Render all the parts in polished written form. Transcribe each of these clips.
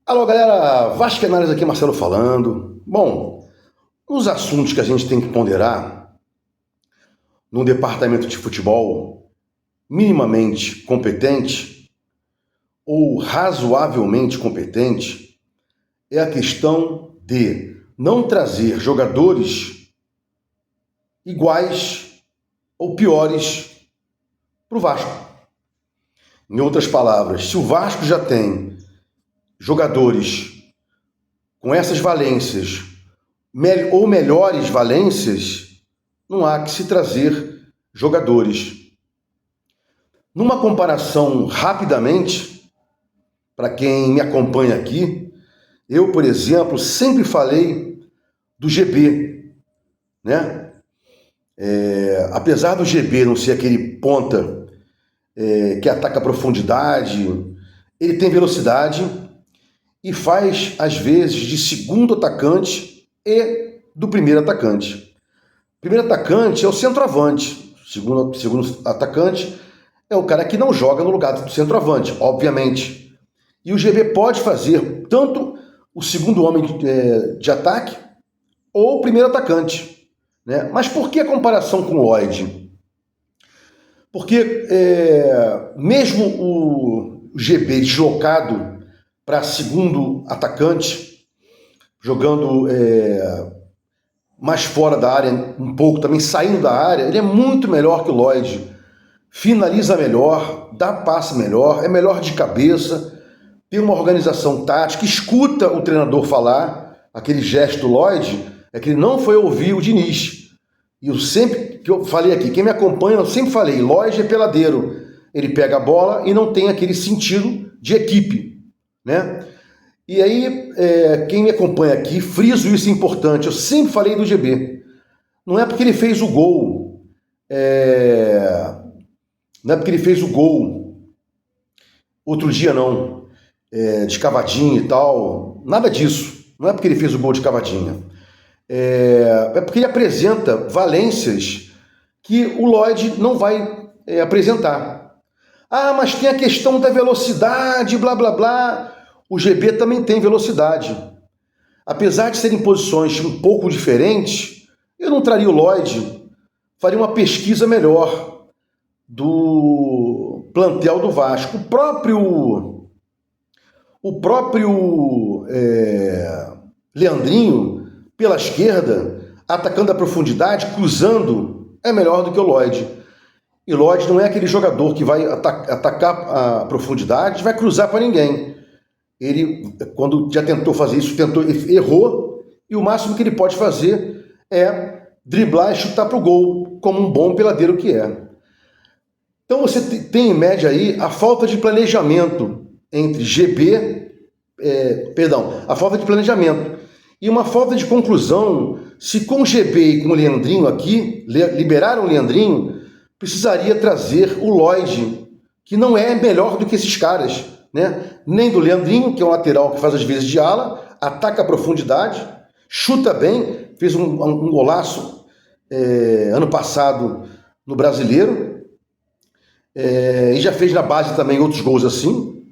Alô, galera, Vascaínos aqui, Marcelo falando. Bom, os assuntos que a gente tem que ponderar num departamento de futebol minimamente competente ou razoavelmente competente é a questão de não trazer jogadores iguais ou piores para o Vasco. Em outras palavras, se o Vasco já tem jogadores com essas valências ou melhores valências, não há que se trazer jogadores. Numa comparação rapidamente, para quem me acompanha aqui, eu, por exemplo, sempre falei do GB, né? Apesar do GB não ser aquele ponta que ataca a profundidade, ele tem velocidade e faz, às vezes, de segundo atacante e do primeiro atacante. O primeiro atacante é o centroavante. O segundo atacante é o cara que não joga no lugar do centroavante, obviamente. E o GB pode fazer tanto o segundo homem de ataque ou o primeiro atacante, né? Mas por que a comparação com o Lloyd? Porque mesmo o GB deslocado para segundo atacante, jogando mais fora da área, um pouco também saindo da área, ele é muito melhor que o Lloyd. Finaliza melhor, dá passe melhor, é melhor de cabeça, tem uma organização tática, escuta o treinador falar. Aquele gesto do Lloyd é que ele não foi ouvir o Diniz. E que eu falei aqui, quem me acompanha, eu sempre falei, Lloyd é peladeiro. Ele pega a bola e não tem aquele sentido de equipe, né? E aí, quem me acompanha aqui, friso isso é importante, eu sempre falei do GB. Não é porque ele fez o gol, não é porque ele fez o gol outro dia não, de cavadinha e tal, nada disso. Não é porque ele fez o gol de cavadinha. É porque ele apresenta valências que o Lloyd não vai apresentar. Ah, mas tem a questão da velocidade, blá blá blá. O GB também tem velocidade. Apesar de serem posições um pouco diferentes, eu não traria o Lloyd, faria uma pesquisa melhor do plantel do Vasco. O próprio Leandrinho, pela esquerda, atacando a profundidade, cruzando, é melhor do que o Lloyd. E Lloyd não é aquele jogador que vai atacar a profundidade, vai cruzar para ninguém. Ele, quando já tentou fazer isso, errou, e o máximo que ele pode fazer é driblar e chutar para o gol, como um bom peladeiro que é. Então você tem em média aí a falta de planejamento entre a falta de planejamento e uma falta de conclusão. Se com o GB e com o Leandrinho aqui, liberaram o Leandrinho, precisaria trazer o Lloyd, que não é melhor do que esses caras, né? Nem do Leandrinho, que é um lateral que faz as vezes de ala, ataca a profundidade, chuta bem, fez um golaço ano passado no Brasileiro, e já fez na base também outros gols assim,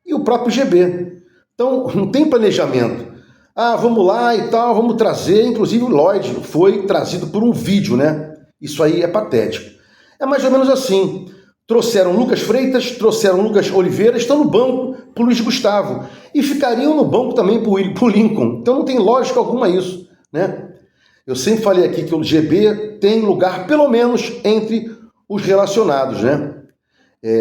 e o próprio GB. Então, não tem planejamento. Ah, vamos lá e tal, vamos trazer. Inclusive o Lloyd foi trazido por um vídeo, né? Isso aí é patético. É mais ou menos assim. Trouxeram Lucas Freitas, trouxeram Lucas Oliveira, estão no banco pro Luiz Gustavo. E ficariam no banco também pro Lincoln. Então não tem lógica alguma isso, né? Eu sempre falei aqui que o GB tem lugar, pelo menos, entre os relacionados, né?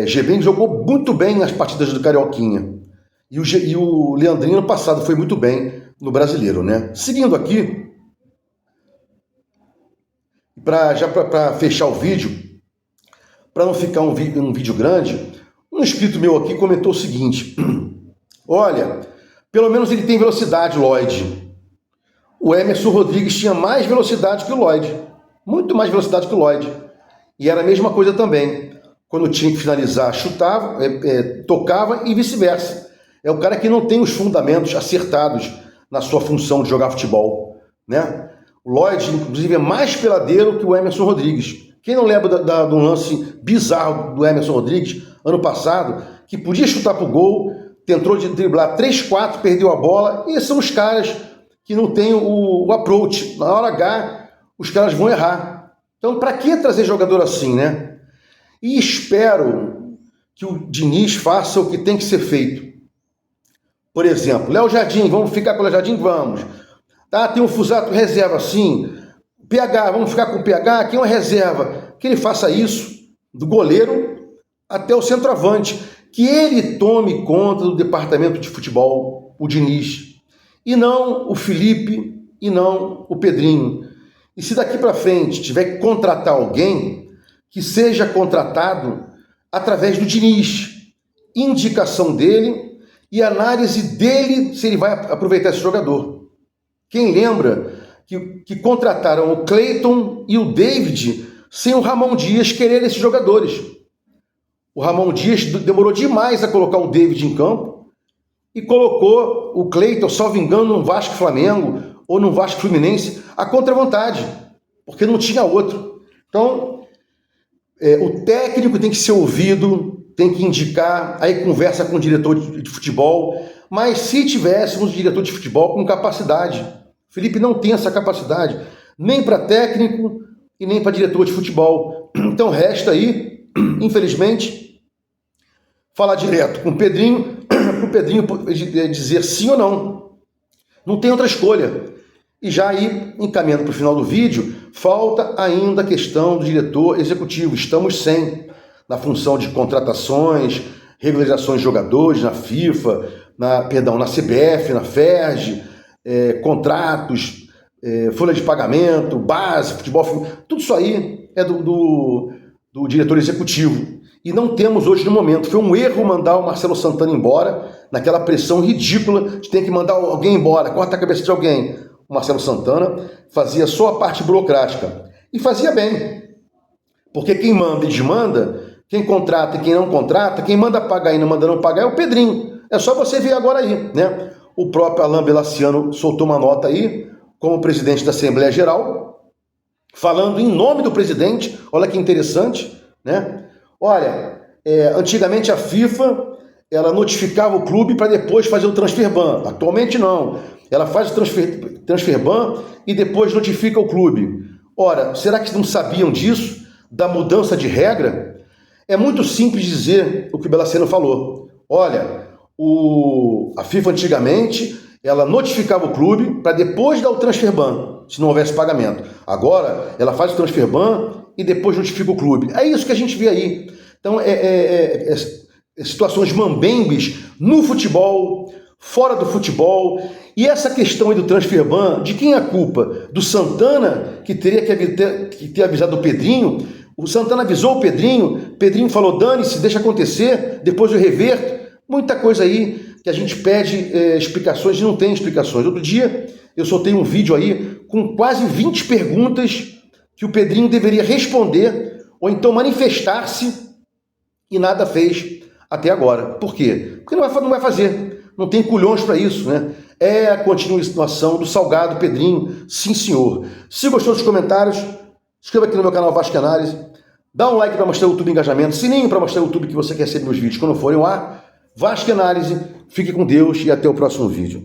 GB jogou muito bem nas partidas do Carioquinha. E o Leandrinho no passado foi muito bem no Brasileiro, né? Seguindo aqui, para fechar o vídeo, para não ficar um vídeo grande, um inscrito meu aqui comentou o seguinte: olha, pelo menos ele tem velocidade, Lloyd. O Emerson Rodrigues tinha mais velocidade que o Lloyd, muito mais velocidade que o Lloyd. E era a mesma coisa também. Quando tinha que finalizar, chutava, tocava e vice-versa. É o cara que não tem os fundamentos acertados na sua função de jogar futebol, né? O Lloyd, inclusive, é mais peladeiro que o Emerson Rodrigues. Quem não lembra de um lance bizarro do Emerson Rodrigues, ano passado, que podia chutar pro gol, tentou de driblar 3, 4, perdeu a bola, e são os caras que não têm o approach. Na hora H, os caras vão errar. Então, para que trazer jogador assim, né? E espero que o Diniz faça o que tem que ser feito. Por exemplo, Léo Jardim, vamos ficar com o Léo Jardim? Vamos. Tá, tem um Fusato reserva, sim. PH, vamos ficar com o PH, quem é uma reserva? Que ele faça isso, do goleiro até o centroavante. Que ele tome conta do departamento de futebol, o Diniz. E não o Felipe, e não o Pedrinho. E se daqui para frente tiver que contratar alguém, que seja contratado através do Diniz. Indicação dele e análise dele se ele vai aproveitar esse jogador. Quem lembra que contrataram o Cleiton e o David sem o Ramon Dias querer esses jogadores. O Ramon Dias demorou demais a colocar o David em campo e colocou o Cleiton, salvo engano, no Vasco Flamengo ou no Vasco Fluminense, a contra-vontade, porque não tinha outro. Então, o técnico tem que ser ouvido, tem que indicar, aí conversa com o diretor de futebol, mas se tivéssemos um diretor de futebol com capacidade, Felipe não tem essa capacidade, nem para técnico e nem para diretor de futebol. Então resta aí, infelizmente, falar direto com o Pedrinho dizer sim ou não. Não tem outra escolha. E já aí, encaminhando para o final do vídeo, falta ainda a questão do diretor executivo. Estamos sem na função de contratações, regularizações de jogadores na FIFA, na CBF, na FERJ, contratos, folha de pagamento, base, futebol, tudo isso aí é do diretor executivo. E não temos hoje no momento. Foi um erro mandar o Marcelo Santana embora, naquela pressão ridícula de ter que mandar alguém embora, corta a cabeça de alguém. O Marcelo Santana fazia só a parte burocrática. E fazia bem. Porque quem manda e desmanda, quem contrata e quem não contrata, quem manda pagar e não manda não pagar é o Pedrinho. É só você ver agora aí, né? O próprio Alain Belaciano soltou uma nota aí, como presidente da Assembleia Geral, falando em nome do presidente. Olha que interessante, né? Olha, antigamente a FIFA, ela notificava o clube para depois fazer o transfer ban. Atualmente não. Ela faz o transfer ban e depois notifica o clube. Ora, será que não sabiam disso? Da mudança de regra? É muito simples dizer o que o Belaciano falou. Olha, a FIFA antigamente, ela notificava o clube para depois dar o transfer ban, se não houvesse pagamento. Agora, ela faz o transfer ban e depois notifica o clube. É isso que a gente vê aí. Então, situações mambembes no futebol, fora do futebol. E essa questão aí do transfer ban, de quem é a culpa? Do Santana, que teria que ter avisado o Pedrinho. O Santana avisou o Pedrinho falou, dane-se, deixa acontecer, depois eu reverto. Muita coisa aí que a gente pede explicações e não tem explicações. Outro dia eu soltei um vídeo aí com quase 20 perguntas que o Pedrinho deveria responder ou então manifestar-se e nada fez até agora. Por quê? Porque não vai fazer. Não tem culhões para isso, né? É a continuação do Salgado Pedrinho, sim senhor. Se gostou dos comentários, inscreva aqui no meu canal Vasco Análise, dá um like para mostrar o YouTube engajamento, sininho para mostrar o YouTube que você quer receber meus vídeos quando forem ao ar. Vasco Análise, fique com Deus e até o próximo vídeo.